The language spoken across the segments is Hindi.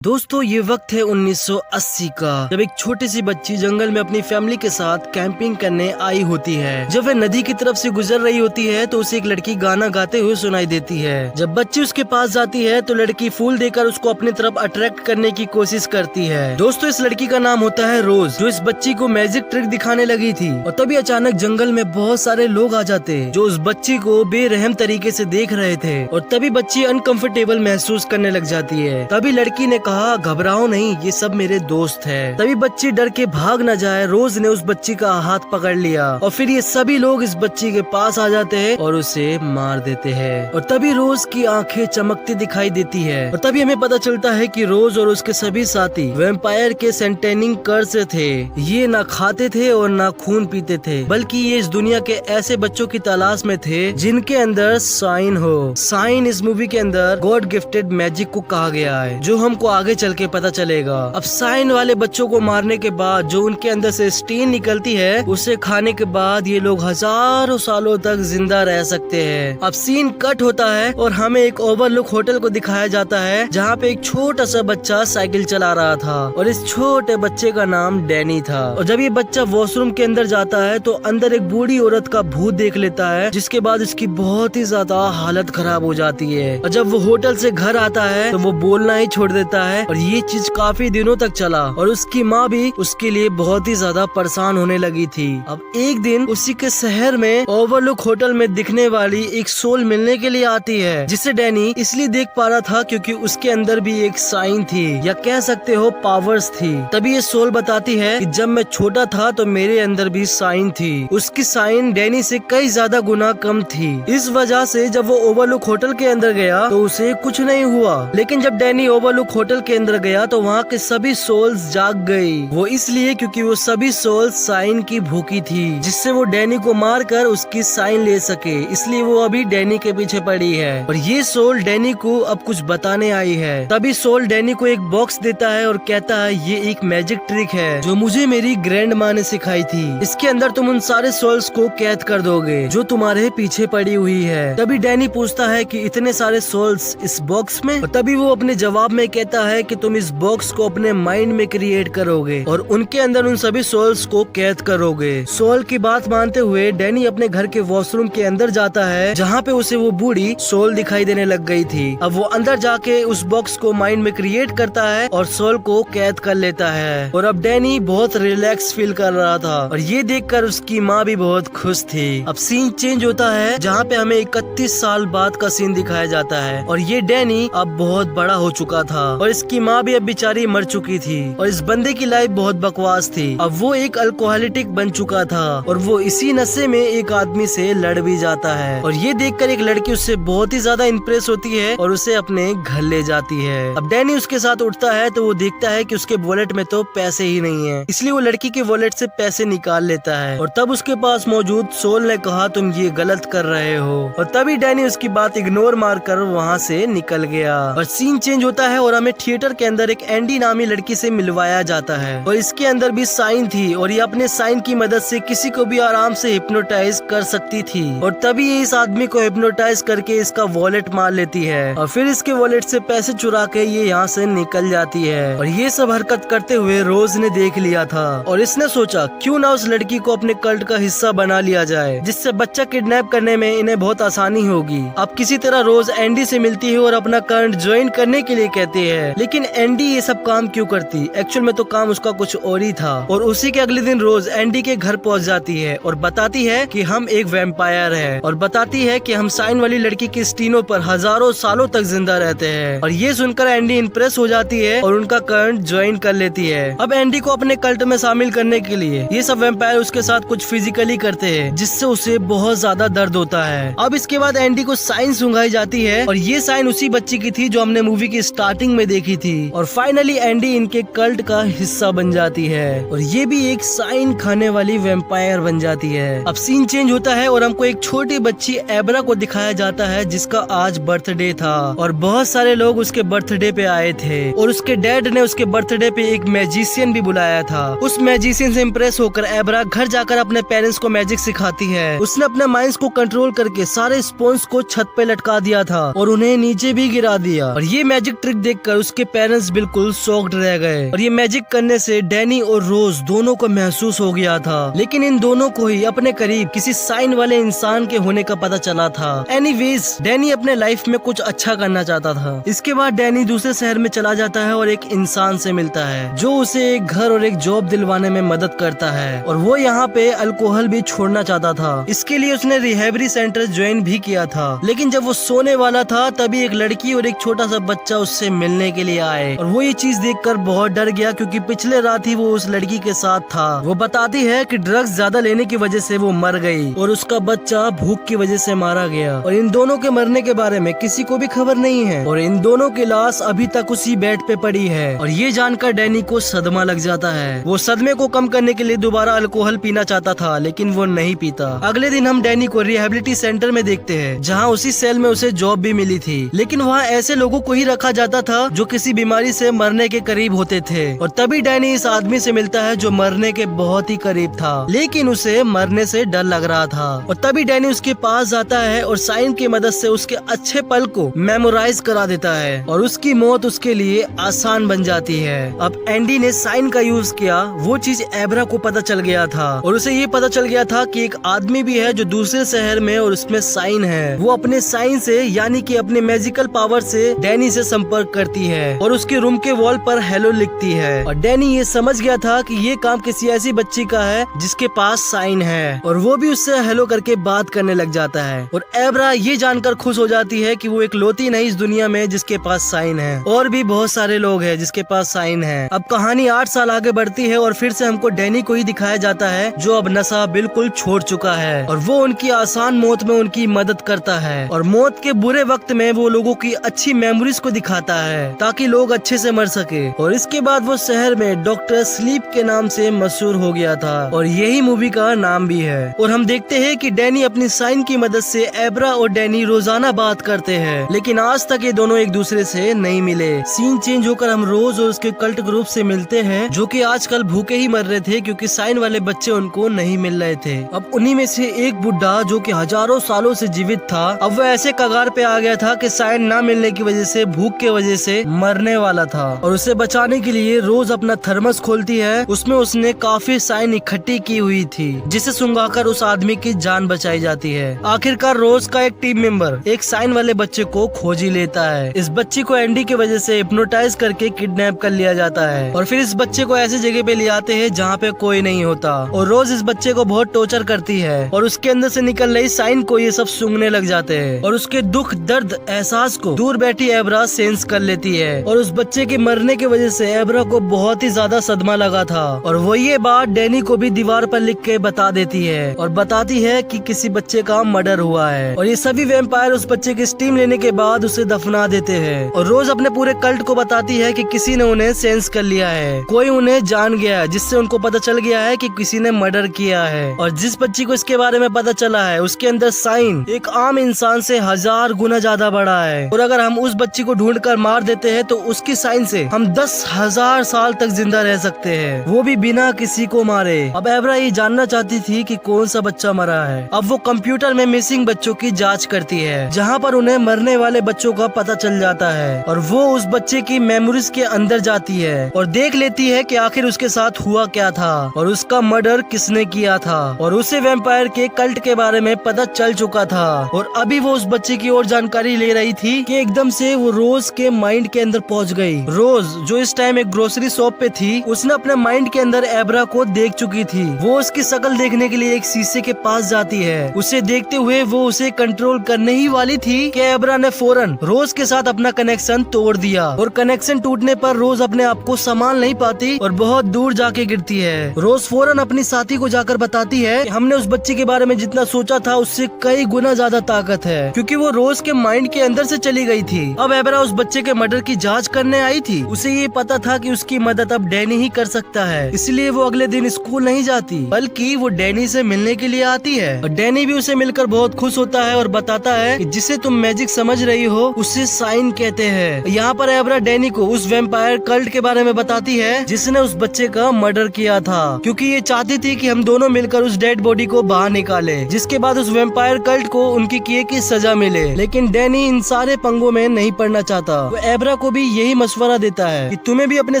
दोस्तों ये वक्त है 1980 का, जब एक छोटी सी बच्ची जंगल में अपनी फैमिली के साथ कैंपिंग करने आई होती है। जब वह नदी की तरफ से गुजर रही होती है तो उसे एक लड़की गाना गाते हुए सुनाई देती है। जब बच्ची उसके पास जाती है तो लड़की फूल देकर उसको अपनी तरफ अट्रैक्ट करने की कोशिश करती है। दोस्तों इस लड़की का नाम होता है रोज, जो इस बच्ची को मैजिक ट्रिक दिखाने लगी थी। और तभी अचानक जंगल में बहुत सारे लोग आ जाते जो उस बच्ची को बेरहम तरीके से देख रहे थे। और तभी बच्ची अनकंफर्टेबल महसूस करने लग जाती है। तभी लड़की ने कहा, घबराओ नहीं, ये सब मेरे दोस्त हैं। तभी बच्ची डर के भाग न जाए, रोज ने उस बच्ची का हाथ पकड़ लिया और फिर ये सभी लोग इस बच्ची के पास आ जाते हैं और उसे मार देते हैं। और तभी रोज की आंखें चमकती दिखाई देती है। और तभी हमें पता चलता है कि रोज और उसके सभी साथी वैम्पायर के सेंटेनिंग कर्ज थे। ये ना खाते थे और ना खून पीते थे, बल्कि ये इस दुनिया के ऐसे बच्चों की तलाश में थे जिनके अंदर साइन हो। साइन इस मूवी के अंदर गॉड गिफ्टेड मैजिक को कहा गया है, जो हमको आगे चल के पता चलेगा। अब साइन वाले बच्चों को मारने के बाद जो उनके अंदर से स्टीन निकलती है, उसे खाने के बाद ये लोग हजारों सालों तक जिंदा रह सकते हैं। अब सीन कट होता है और हमें एक ओवरलुक होटल को दिखाया जाता है, जहाँ पे एक छोटा सा बच्चा साइकिल चला रहा था और इस छोटे बच्चे का नाम डैनी था। और जब ये बच्चा वॉशरूम के अंदर जाता है तो अंदर एक बूढ़ी औरत का भूत देख लेता है, जिसके बाद इसकी बहुत ही ज्यादा हालत खराब हो जाती है। और जब वो होटल से घर आता है तो वो बोलना ही छोड़ देता है। और ये चीज काफी दिनों तक चला और उसकी माँ भी उसके लिए बहुत ही ज्यादा परेशान होने लगी थी। अब एक दिन उसी के शहर में ओवरलुक होटल में दिखने वाली एक सोल मिलने के लिए आती है, जिसे डैनी इसलिए देख पा रहा था क्योंकि उसके अंदर भी एक साइन थी, या कह सकते हो पावर्स थी। तभी ये सोल बताती है कि जब मैं छोटा था तो मेरे अंदर भी साइन थी। उसकी साइन डैनी से कई ज्यादा गुना कम थी। इस वजह से जब वो ओवरलुक होटल के अंदर गया तो उसे कुछ नहीं हुआ। लेकिन जब डैनी ओवरलुक होटल के अंदर गया तो वहाँ के सभी सोल्स जाग गई। वो इसलिए क्योंकि वो सभी सोल्स साइन की भूखी थी, जिससे वो डैनी को मारकर उसकी साइन ले सके। इसलिए वो अभी डैनी के पीछे पड़ी है और ये सोल डैनी को अब कुछ बताने आई है। तभी सोल डैनी को एक बॉक्स देता है और कहता है, ये एक मैजिक ट्रिक है जो मुझे मेरी ग्रैंड माँ ने सिखाई थी। इसके अंदर तुम उन सारे सोल्स को कैद कर दोगे जो तुम्हारे पीछे पड़ी हुई है। तभी डैनी पूछता है कि इतने सारे सोल्स इस बॉक्स में? और तभी वो अपने जवाब में कहता है कि तुम इस बॉक्स को अपने माइंड में क्रिएट करोगे और उनके अंदर उन सभी सोल्स को कैद करोगे। सोल की बात मानते हुए डैनी अपने घर के वॉशरूम के अंदर जाता है, जहाँ पे उसे वो बूढ़ी सोल दिखाई देने लग गई थी। अब वो अंदर जाके उस बॉक्स को माइंड में क्रिएट करता है और सोल को कैद कर लेता है। और अब डैनी बहुत रिलैक्स फील कर रहा था और ये देखकर उसकी माँ भी बहुत खुश थी। अब सीन चेंज होता है, जहाँ पे हमें 31 साल बाद का सीन दिखाया जाता है और ये डैनी अब बहुत बड़ा हो चुका था और इसकी माँ भी अब बेचारी मर चुकी थी और इस बंदे की लाइफ बहुत बकवास थी। अब वो एक अल्कोहलिक बन चुका था और वो इसी नशे में एक आदमी से लड़ भी जाता है। और ये देखकर एक लड़की उससे बहुत ही ज्यादा इम्प्रेस होती है और उसे अपने घर ले जाती है। अब डैनी उसके साथ उठता है तो वो देखता है कि उसके वॉलेट में तो पैसे ही नहीं है, इसलिए वो लड़की के वॉलेट से पैसे निकाल लेता है। और तब उसके पास मौजूद सोल ने कहा, तुम ये गलत कर रहे हो। और तभी डैनी उसकी बात इग्नोर मारकर वहाँ से निकल गया। और सीन चेंज होता है और हमें थिएटर के अंदर एक एंडी नामी लड़की से मिलवाया जाता है और इसके अंदर भी साइन थी और ये अपने साइन की मदद से किसी को भी आराम से हिप्नोटाइज कर सकती थी। और तभी ये इस आदमी को हिप्नोटाइज करके इसका वॉलेट मार लेती है और फिर इसके वॉलेट से पैसे चुरा के ये यहाँ से निकल जाती है। और ये सब हरकत करते हुए रोज ने देख लिया था और इसने सोचा क्यों ना उस लड़की को अपने कल्ट का हिस्सा बना लिया जाए, जिससे बच्चा किडनैप करने में इन्हें बहुत आसानी होगी। अब किसी तरह रोज एंडी से मिलती है और अपना कल्ट ज्वाइन करने के लिए कहती है, लेकिन एंडी ये सब काम क्यों करती? एक्चुअल में तो काम उसका कुछ और ही था। और उसी के अगले दिन रोज एंडी के घर पहुंच जाती है और बताती है कि हम एक वैम्पायर हैं और बताती है कि हम साइन वाली लड़की के स्टीनों पर हजारों सालों तक जिंदा रहते हैं। और ये सुनकर एंडी इम्प्रेस हो जाती है और उनका कल्ट ज्वाइन कर लेती है। अब एंडी को अपने कल्ट में शामिल करने के लिए ये सब वैम्पायर उसके साथ कुछ फिजिकली करते हैं, जिससे उसे बहुत ज्यादा दर्द होता है। अब इसके बाद एंडी को साइन सुंघाई जाती है और ये साइन उसी बच्ची की थी जो हमने मूवी की स्टार्टिंग में देखी थी। और फाइनली एंडी इनके कल्ट का हिस्सा बन जाती है और ये भी एक साइन खाने वाली वैम्पायर बन जाती है। अब सीन चेंज होता है और हमको एक छोटी बच्ची एब्रा को दिखाया जाता है, जिसका आज बर्थडे था और बहुत सारे लोग उसके बर्थडे पे आए थे और उसके डैड ने उसके बर्थडे पे एक मैजिशियन भी बुलाया था। उस मैजिशियन से इम्प्रेस होकर एब्रा घर जाकर अपने पेरेंट्स को मैजिक सिखाती है। उसने अपने माइंड्स को कंट्रोल करके सारे स्पोन्स को छत पे लटका दिया था और उन्हें नीचे भी गिरा दिया। और ये मैजिक ट्रिक देखकर उसके पेरेंट्स बिल्कुल शॉक्ड रह गए और ये मैजिक करने से डैनी और रोज दोनों को महसूस हो गया था, लेकिन इन दोनों को ही अपने करीब किसी साइन वाले इंसान के होने का पता चला था। एनीवेज डैनी अपने लाइफ में कुछ अच्छा करना चाहता था। इसके बाद डैनी दूसरे शहर में चला जाता है और एक इंसान से मिलता है जो उसे एक घर और एक जॉब दिलवाने में मदद करता है और वो यहाँ पे अल्कोहल भी छोड़ना चाहता था। इसके लिए उसने रिहैबरी सेंटर ज्वाइन भी किया था, लेकिन जब वो सोने वाला था तभी एक लड़की और एक छोटा सा बच्चा उससे मिलने के लिए आए और वो ये चीज देखकर बहुत डर गया क्योंकि पिछले रात ही वो उस लड़की के साथ था। वो बताती है कि ड्रग्स ज्यादा लेने की वजह से वो मर गई और उसका बच्चा भूख की वजह से मारा गया और इन दोनों के मरने के बारे में किसी को भी खबर नहीं है और इन दोनों की लाश अभी तक उसी बेड पे पड़ी है। और ये जानकर डैनी को सदमा लग जाता है। वो सदमे को कम करने के लिए दोबारा अल्कोहल पीना चाहता था, लेकिन वो नहीं पीता। अगले दिन हम डैनी को रिहैबिलिटी सेंटर में देखते हैं जहाँ उसी सेल में उसे जॉब भी मिली थी, लेकिन वहाँ ऐसे लोगों को ही रखा जाता था जो किसी बीमारी से मरने के करीब होते थे। और तभी डैनी इस आदमी से मिलता है जो मरने के बहुत ही करीब था, लेकिन उसे मरने से डर लग रहा था। और तभी डैनी उसके पास जाता है और साइन की मदद से उसके अच्छे पल को मेमोराइज करा देता है और उसकी मौत उसके लिए आसान बन जाती है। अब एंडी ने साइन का यूज किया, वो चीज एब्रा को पता चल गया था और उसे ये पता चल गया था कि एक आदमी भी है जो दूसरे शहर में और उसमें साइन है। वो अपने साइन से यानी कि अपने मैजिकल पावर से डैनी से संपर्क करती है और उसके रूम के वॉल पर हेलो लिखती है। और डैनी ये समझ गया था कि ये काम किसी ऐसी बच्ची का है जिसके पास साइन है और वो भी उससे हेलो करके बात करने लग जाता है। और एब्रा ये जानकर खुश हो जाती है कि वो इकलौती नहीं इस दुनिया में जिसके पास साइन है, और भी बहुत सारे लोग हैं जिसके पास साइन है। अब कहानी 8 साल आगे बढ़ती है और फिर से हमको डैनी को ही दिखाया जाता है जो अब नशा बिल्कुल छोड़ चुका है और वो उनकी आसान मौत में उनकी मदद करता है और मौत के बुरे वक्त में वो लोगों की अच्छी मेमोरीज को दिखाता है ताकि लोग अच्छे से मर सके। और इसके बाद वो शहर में डॉक्टर स्लीप के नाम से मशहूर हो गया था और यही मूवी का नाम भी है। और हम देखते हैं कि डैनी अपनी साइन की मदद से एब्रा और डैनी रोजाना बात करते हैं, लेकिन आज तक ये दोनों एक दूसरे से नहीं मिले। सीन चेंज होकर हम रोज और उसके कल्ट ग्रुप से मिलते हैं जो कि आजकल भूखे ही मर रहे थे क्योंकि साइन वाले बच्चे उनको नहीं मिल रहे थे। अब उन्हीं में से एक बुढ़ा जो कि हजारों सालों से जीवित था, अब वो ऐसे कगार पे आ गया था कि साइन ना मिलने की वजह से भूख के वजह से मरने वाला था और उसे बचाने के लिए रोज अपना थर्मस खोलती है। उसमें उसने काफी साइन इकट्ठी की हुई थी जिसे सुंघाकर उस आदमी की जान बचाई जाती है। आखिरकार रोज का एक टीम मेंबर एक साइन वाले बच्चे को खोज ही लेता है। इस बच्ची को एंडी की वजह से हिप्नोटाइज करके किडनैप कर लिया जाता है और फिर इस बच्चे को ऐसी जगह पे ले आते हैं जहाँ पे कोई नहीं होता और रोज इस बच्चे को बहुत टॉर्चर करती है और उसके अंदर से निकल रही साइन को ये सब सूंघने लग जाते हैं और उसके दुख दर्द एहसास को दूर बैठी एब्रा सेंस कर लेती है। और उस बच्चे के मरने की वजह से एब्रा को बहुत ही ज्यादा सदमा लगा था और वो ये बात डैनी को भी दीवार पर लिख के बता देती है और बताती है कि किसी बच्चे का मर्डर हुआ है। और ये सभी वैम्पायर उस बच्चे की स्टीम लेने के बाद उसे दफना देते हैं और रोज अपने पूरे कल्ट को बताती है कि किसी ने उन्हें सेंस कर लिया है, कोई उन्हें जान गया है जिससे उनको पता चल गया है कि किसी ने मर्डर किया है। और जिस बच्ची को इसके बारे में पता चला है उसके अंदर साइन एक आम इंसान से 1000 गुना ज्यादा बड़ा है और अगर हम उस बच्ची को ढूंढ कर मार देते हैं तो उसकी साइन से हम 10,000 साल तक जिंदा रह सकते हैं, वो भी बिना किसी को मारे। अब एब्रा ये जानना चाहती थी कि कौन सा बच्चा मरा है। अब वो कंप्यूटर में मिसिंग बच्चों की जांच करती है जहाँ पर उन्हें मरने वाले बच्चों का पता चल जाता है और वो उस बच्चे की मेमोरीज के अंदर जाती है और देख लेती है कि आखिर उसके साथ हुआ क्या था और उसका मर्डर किसने किया था और उसे वैम्पायर के कल्ट के बारे में पता चल चुका था। और अभी वो उस बच्चे की और जानकारी ले रही थी कि एकदम से वो रोज के माइंड के अंदर पहुंच गई। रोज जो इस टाइम एक ग्रोसरी शॉप पे थी, उसने अपने माइंड के अंदर एब्रा को देख चुकी थी। वो उसकी शक्ल देखने के लिए एक शीशे के पास जाती है। उसे देखते हुए वो उसे कंट्रोल करने ही वाली थी कि एब्रा ने फौरन रोज के साथ अपना कनेक्शन तोड़ दिया और कनेक्शन टूटने पर रोज अपने आप को संभाल नहीं पाती और बहुत दूर जाके गिरती है। रोज फौरन अपनी साथी को जाकर बताती है कि हमने उस बच्चे के बारे में जितना सोचा था उससे कई गुना ज्यादा ताकत है, क्योंकि वो रोज के माइंड के अंदर से चली गई थी। अब एब्रा उस बच्चे के मर्डर की जांच करने आई थी। उसे ये पता था कि उसकी मदद अब डैनी ही कर सकता है, इसलिए वो अगले दिन स्कूल नहीं जाती बल्कि वो डैनी से मिलने के लिए आती है। और डैनी भी उसे मिलकर बहुत खुश होता है और बताता है कि जिसे तुम मैजिक समझ रही हो उसे साइन कहते हैं। यहाँ पर एब्रा डैनी को उस वैम्पायर कल्ट के बारे में बताती है जिसने उस बच्चे का मर्डर किया था, क्योंकि ये चाहती थी कि हम दोनों मिलकर उस डेड बॉडी को बाहर निकाले, जिसके बाद उस वैम्पायर कल्ट को उनके किए की सजा मिले। लेकिन डैनी इन सारे पंगों में नहीं पड़ना चाहता। वो एब्रा को भी यही मशवरा देता है कि तुम्हें भी अपने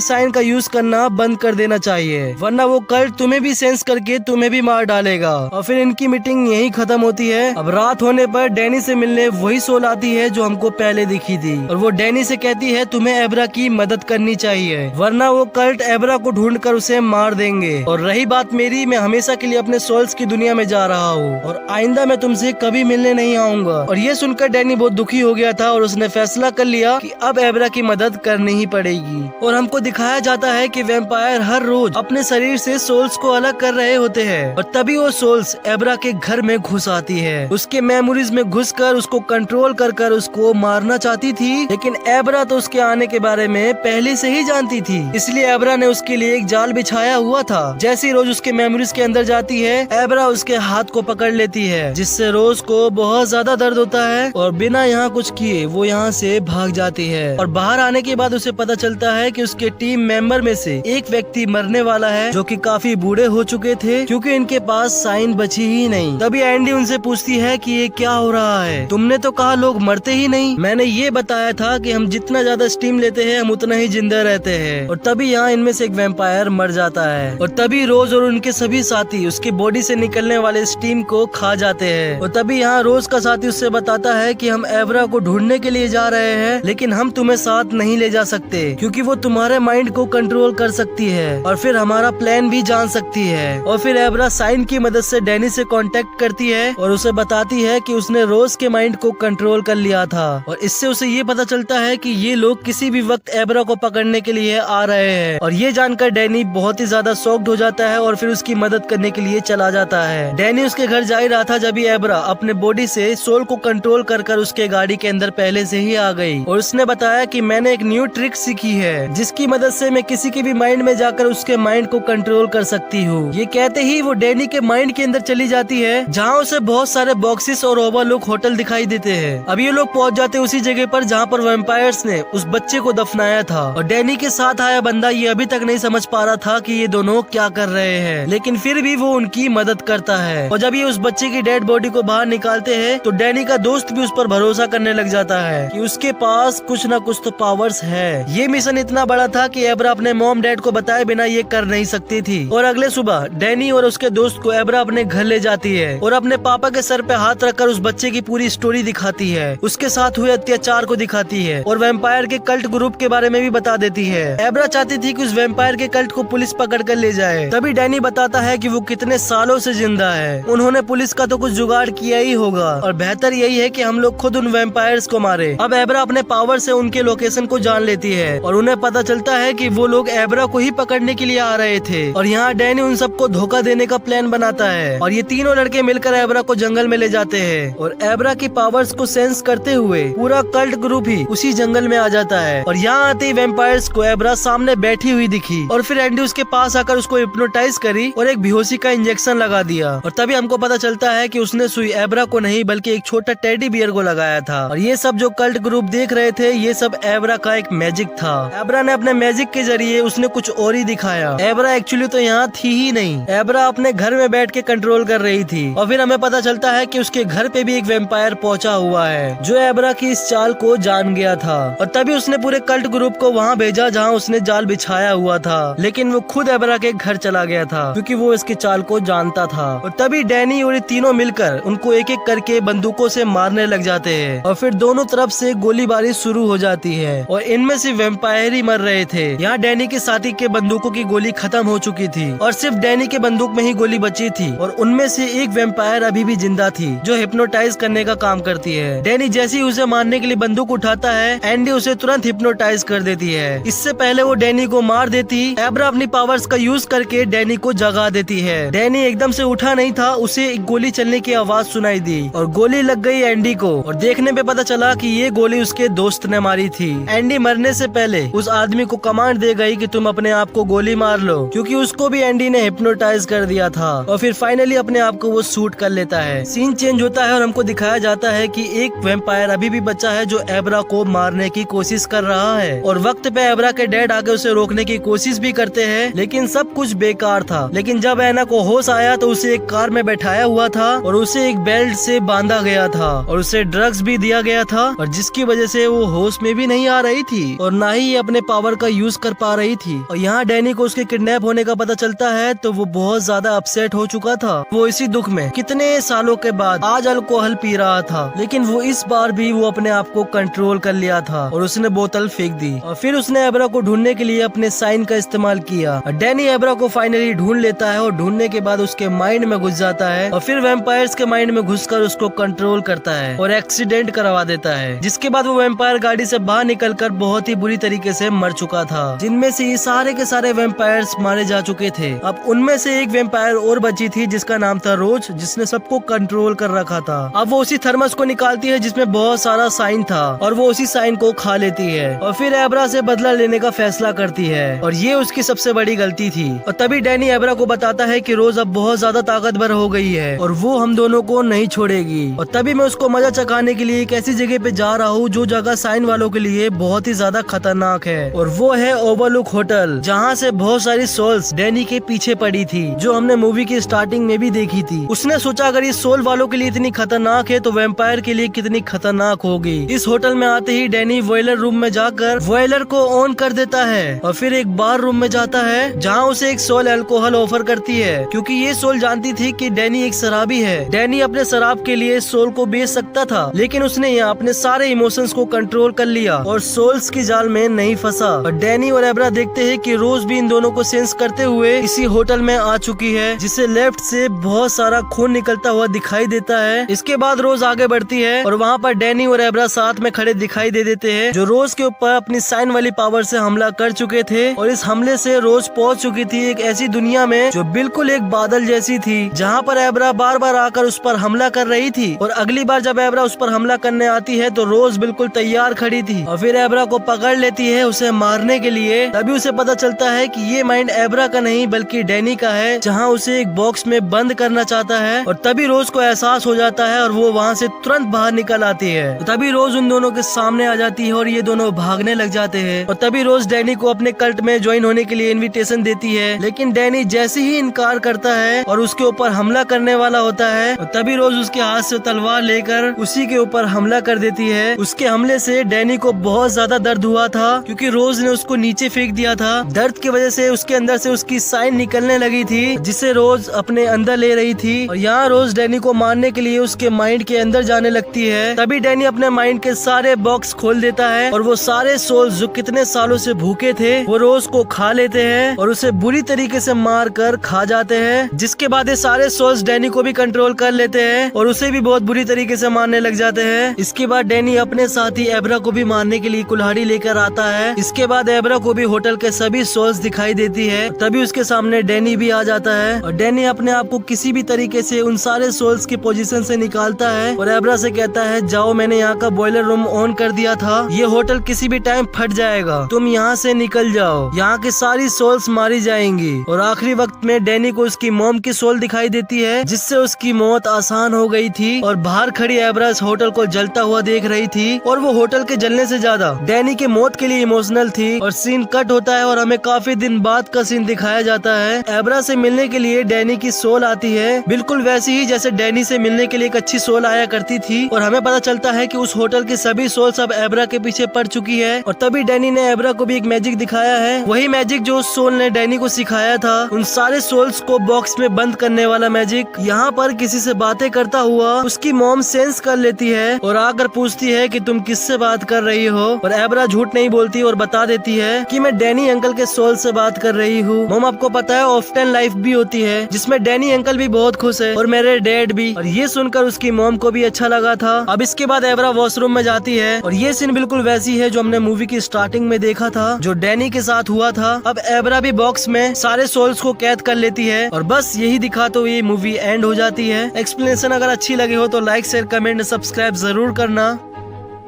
साइन का यूज करना बंद कर देना चाहिए, वरना वो कल्ट तुम्हें भी सेंस करके तुम्हें भी मार डालेगा। और फिर इनकी मीटिंग यही खत्म होती है। अब रात होने पर डैनी से मिलने वही सोल आती है जो हमको पहले दिखी थी, और वो डैनी से कहती है तुम्हें एब्रा की मदद करनी चाहिए, वरना वो कल्ट एब्रा को ढूंढकर उसे मार देंगे। और रही बात मेरी, मैं हमेशा के लिए अपने सोल्स की दुनिया में जा रहा हूँ और आइंदा मैं तुमसे कभी मिलने नहीं आऊंगा। और ये सुनकर डैनी बहुत दुखी हो गया था और उसने फैसला कर लिया कि अब एब्रा की मदद करनी ही पड़ेगी। और हमको दिखाया जाता है कि वैम्पायर हर रोज अपने शरीर से सोल्स को अलग कर रहे होते हैं, और तभी वो सोल्स एब्रा के घर में घुस आती है। उसके मेमोरीज में घुसकर उसको कंट्रोल कर उसको मारना चाहती थी, लेकिन एब्रा तो उसके आने के बारे में पहले से ही जानती थी, इसलिए एब्रा ने उसके लिए एक जाल बिछाया हुआ था। जैसी रोज उसके मेमोरीज के अंदर जाती है, एब्रा उसके हाथ को पकड़ लेती है, जिससे रोज को बहुत ज्यादा दर्द होता है और बिना यहाँ कुछ किए वो यहाँ से भाग जाती है। और बाहर आने के बाद उसे पता चलता है कि उसके टीम मेंबर में से एक व्यक्ति मरने वाला है, जो कि काफी बूढ़े हो चुके थे क्योंकि इनके पास साइन बची ही नहीं। तभी एंडी उनसे पूछती है कि ये क्या हो रहा है, तुमने तो कहा लोग मरते ही नहीं। मैंने ये बताया था कि हम जितना ज्यादा स्टीम लेते हैं हम उतना ही जिंदा रहते हैं। और तभी यहाँ इनमें से एक वैम्पायर मर जाता है, और तभी रोज और उनके सभी साथी उसकी बॉडी से निकलने वाले स्टीम को खा जाते हैं। और तभी यहाँ रोज का साथी उससे बताता है कि हम एब्रा को ढूंढने के लिए जा रहे हैं, लेकिन हम तुम्हें साथ नहीं ले जा सकते क्योंकि वो तुम्हारे माइंड को कंट्रोल कर सकती है और फिर हमारा प्लान भी जान सकती है। और फिर एब्रा साइन की मदद से डैनी से कांटेक्ट करती है और उसे बताती है कि उसने रोज के माइंड को कंट्रोल कर लिया था, और इससे उसे ये पता चलता है कि ये लोग किसी भी वक्त एब्रा को पकड़ने के लिए आ रहे हैं। और ये जानकर डैनी बहुत ही ज्यादा शॉक्ड हो जाता है और फिर उसकी मदद करने के लिए चला जाता है। डैनी उसके घर जा ही रहा था जब एब्रा अपने बॉडी से सोल को कंट्रोल कर उसके गाड़ी के अंदर पहले से ही आ गई, और उसने बताया कि मैंने एक न्यू ट्रिक सीखी है जिसकी मदद से मैं किसी के भी माइंड में जाकर उसके माइंड को कंट्रोल कर सकती हूँ। ये कहते ही वो डैनी के माइंड के अंदर चली जाती है, जहाँ उसे बहुत सारे बॉक्सेस और ओवरलुक होटल दिखाई देते हैं। अब ये लोग पहुँच जाते उसी जगह पर जहाँ पर वैम्पायर्स ने उस बच्चे को दफनाया था, और डैनी के साथ आया बंदा ये अभी तक नहीं समझ पा रहा था कि ये दोनों क्या कर रहे हैं, लेकिन फिर भी वो उनकी मदद करता है। और जब ये उस बच्चे की डेड बॉडी को बाहर निकालते हैं तो डैनी का दोस्त भी उस पर भरोसा करने लग जाता है कि उसके पास कुछ न कुछ तो पावर्स है। ये मिशन इतना बड़ा था कि एब्रा अपने मॉम डैड को बताए बिना ये कर नहीं सकती थी। और अगले सुबह डैनी और उसके दोस्त को एब्रा अपने घर ले जाती है और अपने पापा के सर पे हाथ रखकर उस बच्चे की पूरी स्टोरी दिखाती है, उसके साथ हुए अत्याचार को दिखाती है और वैम्पायर के कल्ट ग्रुप के बारे में भी बता देती है। एब्रा चाहती थी कि उस वैम्पायर के कल्ट को पुलिस पकड़ कर ले जाए। तभी डैनी बताता है कि वो कितने सालों से जिंदा है, उन्होंने पुलिस का तो कुछ जुगाड़ किया ही होगा और बेहतर यही है कि हम लोग खुद उन वैम्पायर्स को मारे। अब एब्रा अपने पावर से उनके लोकेशन को जान लेती है और उन्हें पता चलता है कि वो लोग एब्रा को ही पकड़ने के लिए आ रहे थे। और यहाँ डैनी उन सबको धोखा देने का प्लान बनाता है और ये तीनों लड़के मिलकर एब्रा को जंगल में ले जाते हैं और एब्रा की पावर्स को सेंस करते हुए पूरा कल्ट ग्रुप ही उसी जंगल में आ जाता है। और यहाँ आते ही वैम्पायर्स को एब्रा सामने बैठी हुई दिखी और फिर एंडी उसके पास आकर उसको हिप्नोटाइज करी और एक बेहोशी का इंजेक्शन लगा दिया। और तभी हमको पता चलता है कि उसने सुई एब्रा को नहीं बल्कि एक छोटा टेडी बियर को लगाया था। और ये सब जो कल्ट ग्रुप देख रहे थे ये सब एब्रा का एक मैजिक था। एब्रा ने अपने मैजिक के जरिए उसने कुछ और ही दिखाया। एब्रा एक्चुअली तो यहाँ थी ही नहीं, एब्रा अपने घर में बैठ के कंट्रोल कर रही थी। और फिर हमें पता चलता है कि उसके घर पे भी एक वैम्पायर पहुंचा हुआ है जो एब्रा की इस चाल को जान गया था। और तभी उसने पूरे कल्ट ग्रुप को वहाँ भेजा जहाँ उसने जाल बिछाया हुआ था, लेकिन वो खुद एब्रा के घर चला गया था क्योंकि वो इसकी चाल को जानता था। और तभी डैनी और ये तीनों मिलकर उनको एक एक करके बंदूकों से मारने लग जाते हैं और फिर दोनों तरफ से गोलीबारी शुरू हो जाती है और इनमें से वैम्पायर ही मर रहे थे। यहाँ डैनी के साथी के बंदूकों की गोली खत्म हो चुकी थी और सिर्फ डैनी के बंदूक में ही गोली बची थी और उनमें से एक वैम्पायर अभी भी जिंदा थी जो हिप्नोटाइज करने का काम करती है। डैनी जैसे ही उसे मारने के लिए बंदूक उठाता है एंडी उसे तुरंत हिप्नोटाइज कर देती है। इससे पहले वो डैनी को मार देती, एब्रा अपनी पावर्स का यूज करके डैनी को जगा देती है। डैनी एकदम से उठा नहीं था, उसे एक गोली चलने की आवाज सुनाई दी और गोली लग गई एंडी को और देखने पे पता चला कि ये गोली उसके दोस्त ने मारी थी। एंडी मरने से पहले उस आदमी को कमांड दे गई कि तुम अपने आप को गोली मार लो क्योंकि उसको भी एंडी ने हिप्नोटाइज कर दिया था। और फिर फाइनली अपने आप को वो शूट कर लेता है। सीन चेंज होता है और हमको दिखाया जाता है कि एक वैम्पायर अभी भी बचा है जो एब्रा को मारने की कोशिश कर रहा है और वक्त पे एब्रा के डैड आके उसे रोकने की कोशिश भी करते हैं, लेकिन सब कुछ बेकार था। लेकिन जब एना को होश आया तो उसे एक कार में बैठाया हुआ था और उसे एक बेल्ट से बांधा गया था और उसे ड्रग्स भी दिया गया था और जिसकी वजह से वो होश में भी नहीं आ रही थी और ना ही ये अपने पावर का यूज कर पा रही थी। और यहाँ डैनी को उसके किडनैप होने का पता चलता है तो वो बहुत ज्यादा अपसेट हो चुका था। वो इसी दुख में कितने सालों के बाद आज अल्कोहल पी रहा था, लेकिन वो इस बार भी वो अपने आप को कंट्रोल कर लिया था और उसने बोतल फेंक दी। और फिर उसने एब्रा को ढूंढने के लिए अपने साइन का इस्तेमाल किया। डैनी एब्रा को फाइनली ढूंढ लेता है और ढूंढने के बाद उसके माइंड में घुस जाता है और फिर वैम्पायर्स के माइंड में घुसकर उसको कंट्रोल करता है और एक्सीडेंट करवा देता है, जिसके बाद वो वैम्पायर गाड़ी से बाहर निकलकर बहुत ही बुरी तरीके से मर चुका था, जिनमें से ये सारे के सारे वैम्पायर्स मारे जा चुके थे। अब उनमें से एक वैम्पायर और बची थी जिसका नाम था रोज, जिसने सबको कंट्रोल कर रखा था। अब वो उसी थर्मस को निकालती है जिसमें बहुत सारा साइन था और वो उसी साइन को खा लेती है और फिर एब्रा से बदला लेने का फैसला करती है और ये उसकी सबसे बड़ी गलती थी। और तभी डैनी एब्रा को बताता है कि रोज अब बहुत ज्यादा ताकतवर हो गई है और वो हम दोनों को नहीं छोड़ेगी। और तभी मैं उसको मजा चखाने के लिए एक ऐसी जगह पे जा रहा हूँ जो जगह साइन वालों के लिए बहुत ही ज्यादा खतरनाक है और वो है ओवरलुक होटल, जहाँ से बहुत सारी सोल्स डैनी के पीछे पड़ी थी, जो हमने मूवी की स्टार्टिंग में भी देखी थी। उसने सोचा अगर ये सोल वालों के लिए इतनी खतरनाक है तो वैम्पायर के लिए कितनी खतरनाक होगी। इस होटल में आते ही डैनी बॉयलर रूम में जाकर बॉयलर को ऑन कर देता है और फिर एक बार रूम में जाता है जहाँ उसे एक सोल अल्कोहल ऑफर करती है, क्योंकि ये सोल जानती थी कि डैनी एक शराबी है। डैनी अपने शराब के लिए सोल को बेच सकता था, लेकिन उसने यहाँ अपने सारे इमोशंस को कंट्रोल कर लिया और सोल्स की जाल में नहीं फंसा। और डैनी और एब्रा देखते हैं कि रोज भी इन दोनों को सेंस करते हुए इसी होटल में आ चुकी है, जिसे लेफ्ट से बहुत सारा खून निकलता हुआ दिखाई देता है। इसके बाद रोज आगे बढ़ती है और वहाँ पर डैनी और एब्रा साथ में खड़े दिखाई दे देते हैं, जो रोज के ऊपर अपनी साइन वाली पावर से हमला कर चुके थे। और इस हमले से रोज पहुँच चुकी थी एक ऐसी दुनिया में जो बिल्कुल एक बादल जैसी थी, जहाँ पर एब्रा बार बार आकर उस पर हमला कर रही थी। और अगली बार जब एब्रा उस पर हमला करने आती है तो रोज बिल्कुल तैयार खड़ी थी और फिर एब्रा को पकड़ लेती है उसे मारने के लिए। तभी उसे पता चलता है कि ये माइंड एब्रा का नहीं बल्कि डैनी का है, जहाँ उसे एक बॉक्स में बंद करना चाहता है। और तभी रोज को एहसास हो जाता है और वो वहाँ से तुरंत बाहर निकल आती है। तो तभी रोज उन दोनों के सामने आ जाती है और ये दोनों भागने लग जाते हैं। और तभी रोज डैनी को अपने कल्ट में ज्वाइन होने के लिए इनविटेशन देती है, लेकिन डैनी जैसे ही इनकार करता है और उसके ऊपर हमला करने वाला होता है, और तभी रोज उसके हाथ से तलवार लेकर उसी के ऊपर हमला कर देती है। उसके हमले से डैनी को बहुत ज्यादा दर्द हुआ था, क्योंकि रोज ने उसको नीचे फेंक दिया था। दर्द की वजह से उसके अंदर से उसकी साइन निकलने लगी थी, जिसे रोज अपने अंदर ले रही थी। और यहाँ रोज डैनी को मारने के लिए उसके माइंड के अंदर जाने लगती है। तभी डैनी अपने माइंड के सारे बॉक्स खोल देता है और वो सारे सोल्स जो कितने सालों से भूखे थे वो रोज को खा लेते हैं और उसे बुरी तरीके से मार कर खा जाते हैं। जिसके बाद ये सारे सोल्स डैनी को भी कंट्रोल कर लेते हैं और उसे भी बहुत बुरी तरीके से मारने लग जाते हैं। इसके बाद डैनी अपने साथी एब्रा को भी मारने के लिए कुल्हाड़ी लेकर आता है। इसके बाद एब्रा को भी होटल के सभी सोल्स दिखाई देती है। तभी उसके सामने डैनी भी आ जाता है और डैनी अपने आप को किसी भी तरीके से उन सारे सोल्स की पोजीशन से निकालता है और एब्रा से कहता है, जाओ, मैंने यहाँ का बॉयलर रूम ऑन कर दिया था, ये होटल किसी भी टाइम फट जाएगा, तुम यहाँ से निकल जाओ, यहाँ की सारी सोल्स मारी जाएंगी। और आखिरी वक्त में डैनी को उसकी मॉम की सोल दिखाई देती है, जिससे उसकी मौत आसान हो गई थी। और बाहर खड़ी एब्रा इस होटल को जलता हुआ देख रही थी और वो होटल के जलने से ज्यादा डैनी के मौत के लिए इमोशनल थी। और सीन कट होता है और हमें काफी दिन बाद का सीन दिखाया जाता है। एब्रा से मिलने के लिए डैनी की सोल आती है, बिल्कुल वैसी ही जैसे डैनी से मिलने के लिए एक अच्छी सोल आया करती थी। और हमें पता चलता है कि उस होटल की सभी सोल्स अब एब्रा के पीछे पड़ चुकी है। और तभी डैनी ने एब्रा को भी एक मैजिक दिखाया है, वही मैजिक जो उस सोल ने डैनी को सिखाया था, उन सारे सोल्स को बॉक्स में बंद करने वाला मैजिक। यहाँ पर किसी से बातें करता हुआ उसकी मॉम सेंस कर लेती है और आकर पूछती है कि तुम किससे बात कर रही हो। और एब्रा झूठ नहीं बोलती और बता देती है कि मैं डैनी अंकल के सोल से बात कर रही हूँ। मॉम, आपको पता है ऑफ्टन लाइफ भी होती है जिसमें डैनी अंकल भी बहुत खुश है और मेरे डैड भी। और ये सुनकर उसकी मॉम को भी अच्छा लगा था। अब इसके बाद एब्रा वॉशरूम में जाती है और ये सीन बिल्कुल वैसी है जो हमने मूवी की स्टार्टिंग में देखा था, जो डैनी के साथ हुआ था। अब एब्रा भी बॉक्स में सारे सोल्स को कैद कर लेती है और बस यही दिखा तो ये मूवी एंड हो जाती है। एक्सप्लेनेशन अगर अच्छी लगी हो तो लाइक, शेयर, कमेंट, सब्सक्राइब जरूर करना।